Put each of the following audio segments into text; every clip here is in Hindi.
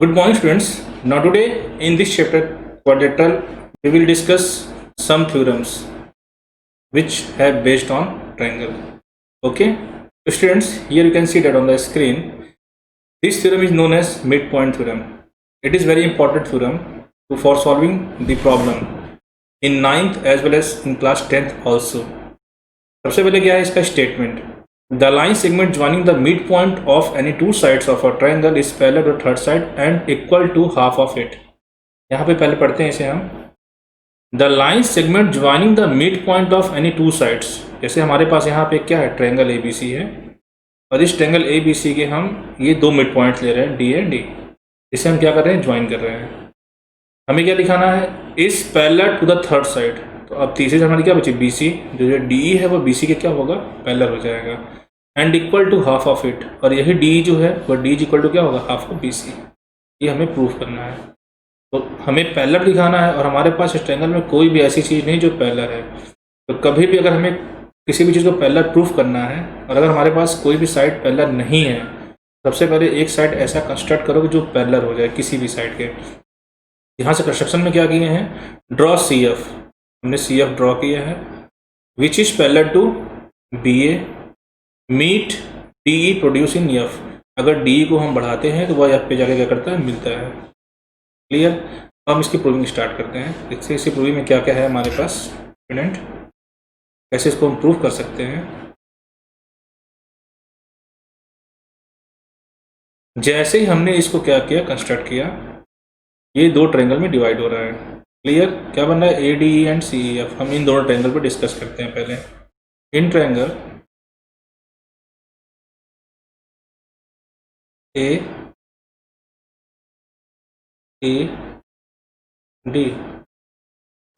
Good morning, students. Now, today in this chapter, quadrilateral, we will discuss some theorems which have based on triangle. Okay, so students, here you can see that on the screen. This theorem is known as midpoint theorem. It is very important theorem for solving the problem in 9th as well as in class 10th also. सबसे पहले क्या है इसका statement? The line segment joining the midpoint of any two sides of a triangle is parallel to the third side and equal to half of it. यहाँ पे पहले पढ़ते हैं इसे हम. The line segment joining the midpoint of any two sides. जैसे हमारे पास यहाँ पे क्या है, ट्रायंगल ABC है और इस ट्रायंगल ABC के हम ये दो मिड पॉइंट्स ले रहे हैं D एंड D. इसे हम क्या कर रहे हैं, ज्वाइन कर रहे हैं. हमें क्या दिखाना है, इस parallel to the third side. तो अब तीसरी से हमारी क्या बची, BC. जो DE है वो BC के क्या होगा, पैरेलल हो जाएगा. And equal to half of it, और यही डी जो है वो डी इक्वल टू क्या होगा, हाफ ऑफ BC. ये हमें प्रूफ करना है. तो हमें पैरेलल दिखाना है और हमारे पास इस ट्रायंगल में कोई भी ऐसी चीज़ नहीं जो पैरेलल है. तो कभी भी अगर हमें किसी भी चीज़ को पैरेलल प्रूफ करना है और अगर हमारे पास कोई भी साइड पैरेलल नहीं है, सबसे पहले एक साइड ऐसा कंस्ट्रक्ट करो जो पैरेलल हो जाए किसी भी साइड के. यहाँ से कंस्ट्रक्शन में क्या किए हैं, ड्रॉ CF. हमने CF ड्रॉ किया है which is parallel to BA meet DE produce in F. अगर DE को हम बढ़ाते हैं तो वह F पे जाके क्या करता है, मिलता है. क्लियर. हम इसकी प्रूविंग स्टार्ट करते हैं. देखते हैं इसी प्रूविंग में क्या क्या है हमारे पास स्टूडेंट, कैसे इसको हम प्रूव कर सकते हैं. जैसे ही हमने इसको क्या किया, कंस्ट्रक्ट किया, ये दो ट्रायंगल में डिवाइड हो रहा है. क्लियर. क्या बन रहा है, ADE एंड CEF. हम इन दोनों ट्रायंगल पर डिस्कस करते हैं. पहले in triangle AD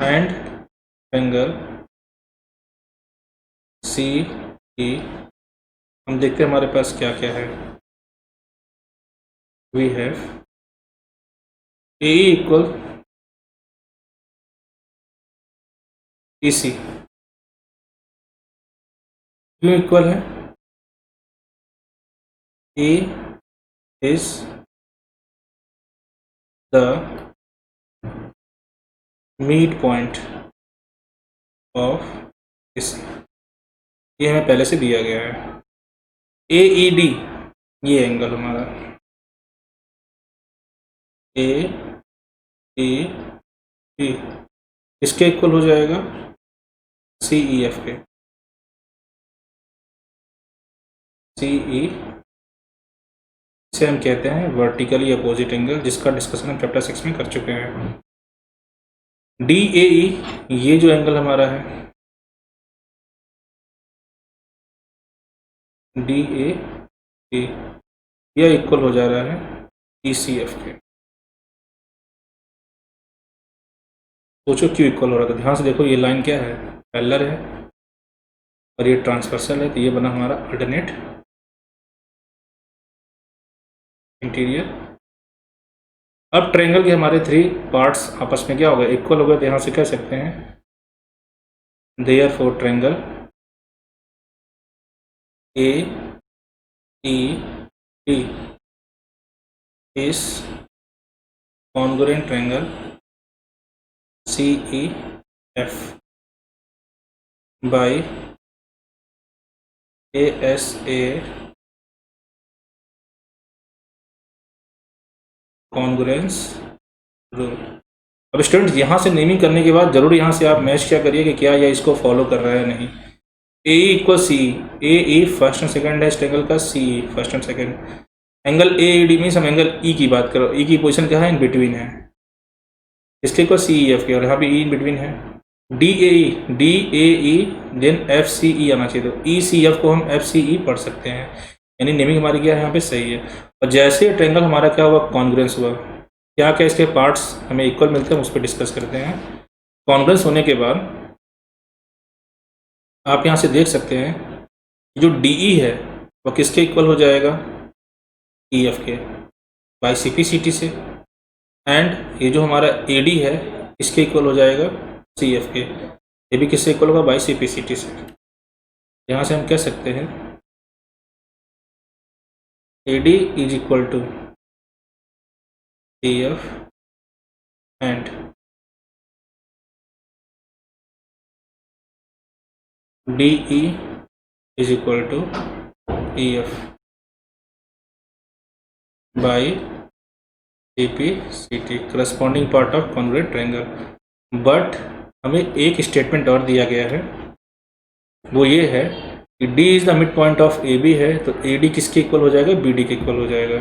and triangle CE. हम देखते हैं हमारे पास क्या क्या है. We have AE equal EC. क्यों इक्वल है, A is the midpoint of AC. ये हमें पहले से दिया गया है. AED ये एंगल हमारा AED इसके इक्वल हो जाएगा CEF के. CE इसे हम कहते हैं वर्टिकली अपोजिट एंगल, जिसका डिस्कशन हम चैप्टर 6 में कर चुके हैं. DAE ये जो एंगल हमारा है, DAE यह इक्वल हो जा रहा है ECF के. सोचो क्यों इक्वल हो रहा था. ध्यान से देखो, ये लाइन क्या है, पैरेलल है और ये ट्रांसवर्सल है. तो ये बना हमारा अल्टरनेट इंटीरियर. अब ट्रायंगल के हमारे थ्री पार्ट्स आपस में क्या हो गए, इक्वल हो गए. तो यहाँ से कह सकते हैं therefore triangle AED is congruent triangle CEF by ASA congruence rule. अब स्टूडेंट्स यहाँ से नेमिंग करने के बाद जरूर यहाँ से आप मैच क्या करिए कि क्या यह इसको फॉलो कर रहा है नहीं. AE equal CE, AE first and second है इस ट्रायंगल का, CE first and second. Angle AED means हम एंगल E की बात करो. E की पोजीशन क्या है, इन बिटवीन है. इसके इक्वल CEF के, और यहाँ पे E इन बिटवीन है. DAE देन FCE आना चाहिए. तो ECF को हम FCE पढ़ सकते हैं. यानी नेमिंग हमारी क्या है यहाँ पे सही है. और जैसे ट्रायंगल हमारा क्या हुआ, कॉन्ग्रुएंस हुआ. क्या क्या इसके पार्ट्स हमें इक्वल मिलते हैं, उस पर डिस्कस करते हैं. कॉन्ग्रुएंस होने के बाद आप यहाँ से देख सकते हैं जो DE है वह किसके इक्वल हो जाएगा, EF के बाई CPCT से. एंड ये जो हमारा AD है इसके इक्वल हो जाएगा CF के. ये भी किससे इक्वल होगा, बाई CPCT से. यहाँ से हम कह सकते हैं AD is equal to CF and DE is equal to EF by CPCT corresponding part of congruent triangle। But हमें एक स्टेटमेंट और दिया गया है, वो ये है कि D is the mid point of AB है, तो AD किसके इक्वल हो जाएगा? BD के इक्वल हो जाएगा।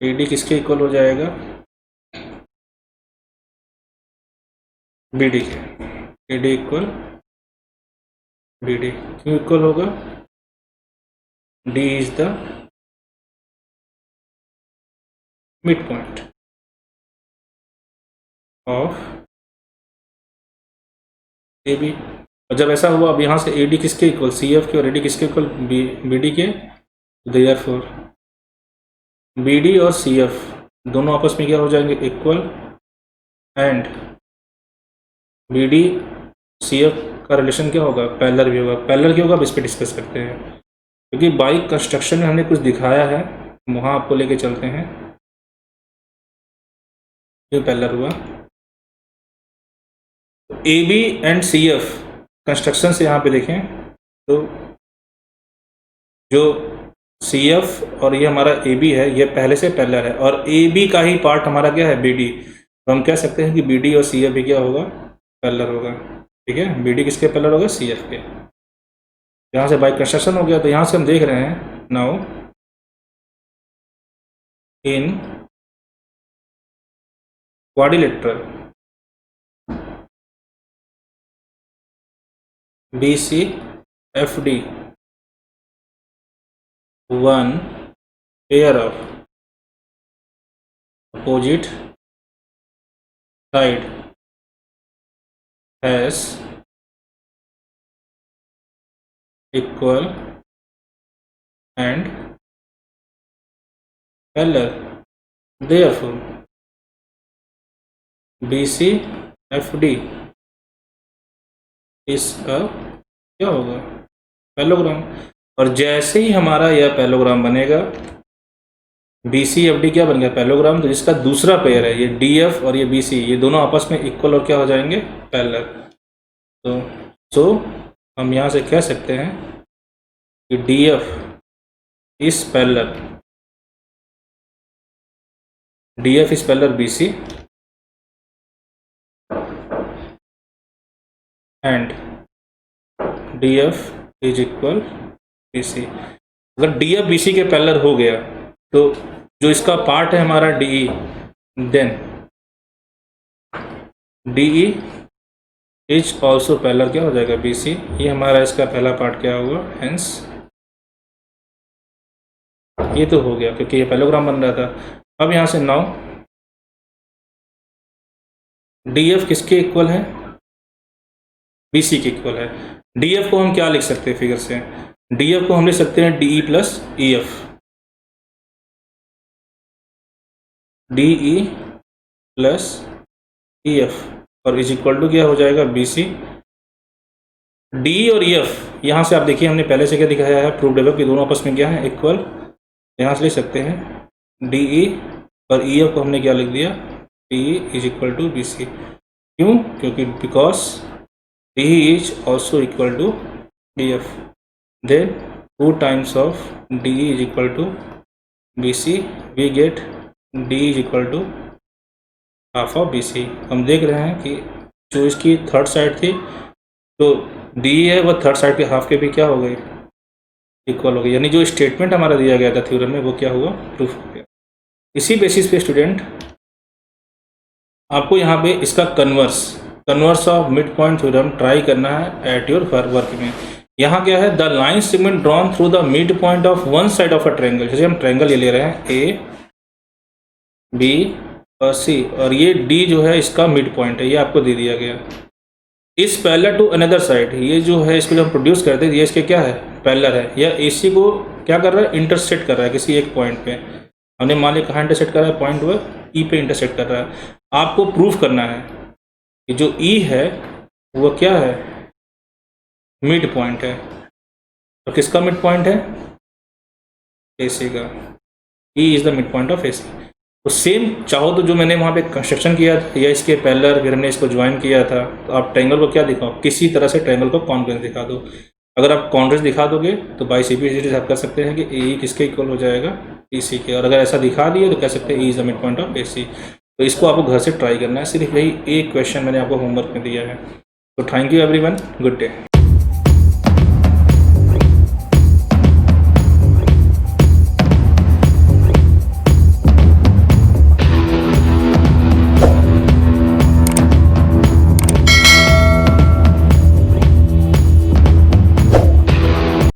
AD किसके इक्वल हो जाएगा? BD के। AD इक्वल BD क्यों इक्वल होगा? D is the mid point of AB। और जब ऐसा हुआ, अब यहाँ से AD किसके इक्वल? CF के, और AD किसके इक्वल? BD के। देयरफॉर BD और CF दोनों आपस में क्या हो जाएंगे? इक्वल। एंड BD CF का रिलेशन क्या होगा? पैरेलल भी होगा। पैरेलल क्या होगा? अब इस पर डिस्कस करते हैं, क्योंकि बाई कंस्ट्रक्शन में हमने कुछ दिखाया है, वहाँ आपको लेके चलते हैं। क्यों पैरेलल हुआ? तो AB एंड CF कंस्ट्रक्शन से यहाँ पे देखें तो जो CF और ये हमारा AB है, ये पहले से पैरेलल है, और AB का ही पार्ट हमारा क्या है? BD। तो हम कह सकते हैं कि BD और CF भी क्या होगा? पैरेलल होगा। ठीक है, BD किसके पैरेलल होगा? CF के। यहाँ से बाई कंस्ट्रक्शन हो गया, तो यहाँ से हम देख रहे हैं now in quadrilateral BCFD one pair of opposite side has equal and parallel, therefore BCFD is a क्या होगा? पैरेललोग्राम। और जैसे ही हमारा यह पैरेललोग्राम बनेगा, BCFD क्या बन गया? पैरेललोग्राम। तो जिसका दूसरा पेयर है ये DF और ये BC, ये दोनों आपस में इक्वल और क्या हो जाएंगे? पैरेलल। तो हम यहाँ से कह सकते हैं कि DF is parallel, DF is parallel BC and DF is equal BC। अगर DF BC के पैरेलल हो गया, तो जो इसका पार्ट है हमारा DE, then DE is also parallel क्या हो जाएगा? BC। ये हमारा इसका पहला पार्ट क्या होगा? हेंस ये तो हो गया, क्योंकि ये पैरेललोग्राम बन रहा था। अब यहाँ से नाउ DF किसके इक्वल है? BC के इक्वल है। DF को हम क्या लिख सकते हैं फिगर से? DF को हम लिख सकते हैं DE plus EF। DE plus EF और इज इक्वल टू क्या हो जाएगा? BC। DE और EF यहाँ से आप देखिए, हमने पहले से क्या दिखाया है? प्रूव डेवलप कि दोनों आपस में क्या है? इक्वल। यहाँ से लिख सकते हैं DE और EF को हमने क्या लिख दिया? DE is equal to BC। क्यों? क्योंकि because DE is also equal to DF, then 2 times of DE is equal to BC, we get DE is equal to half of BC। हम देख रहे हैं कि जो इसकी थर्ड साइड थी, तो DE है वह थर्ड साइड के हाफ के भी क्या हो गई? इक्वल हो गई। यानी जो स्टेटमेंट हमारा दिया गया था थ्योरम में, वो क्या हुआ? प्रूफ हो गया। इसी बेसिस पे स्टूडेंट आपको यहाँ पे इसका converse of mid point theorem try करना है एट योर वर्क में। यहाँ क्या है? The line segment drawn through the mid point of one side of a triangle. जैसे हम ट्रायंगल ये ले रहे हैं A, B और C, और ये D जो है इसका मिड पॉइंट है, ये आपको दे दिया गया। इस पैरेलल टू अनदर साइड, ये जो है इसको जब हम प्रोड्यूस करते हैं, ये इसके क्या है? पैरेलल है। या AC को क्या कर रहा है? इंटरसेक्ट कर रहा है किसी एक पॉइंट पे। हमने मान लिया कहाँ इंटरसेक्ट कर रहा है? पॉइंट वह E पे इंटरसेक्ट कर रहा है। आपको प्रूफ करना है कि जो E है वो क्या है? मिड पॉइंट है। और किसका मिड पॉइंट है? AC का, E is the mid point of AC। तो सेम चाहो तो जो मैंने वहाँ पे कंस्ट्रक्शन किया या इसके पैरेलल फिर हमने इसको ज्वाइन किया था, तो आप ट्रायंगल को क्या दिखाओ, किसी तरह से ट्रायंगल को कॉन्ग्रुएंस दिखा दो। अगर आप कॉन्ग्रुएंस दिखा दोगे तो बाई CP आप कर सकते हैं कि AE किसके इक्वल हो जाएगा, AC के। और अगर ऐसा दिखा दिए तो कह सकते हैं E is the mid point of AC। तो इसको आपको घर से ट्राई करना है, सिर्फ यही एक क्वेश्चन मैंने आपको होमवर्क में दिया है। तो thank you everyone, good day.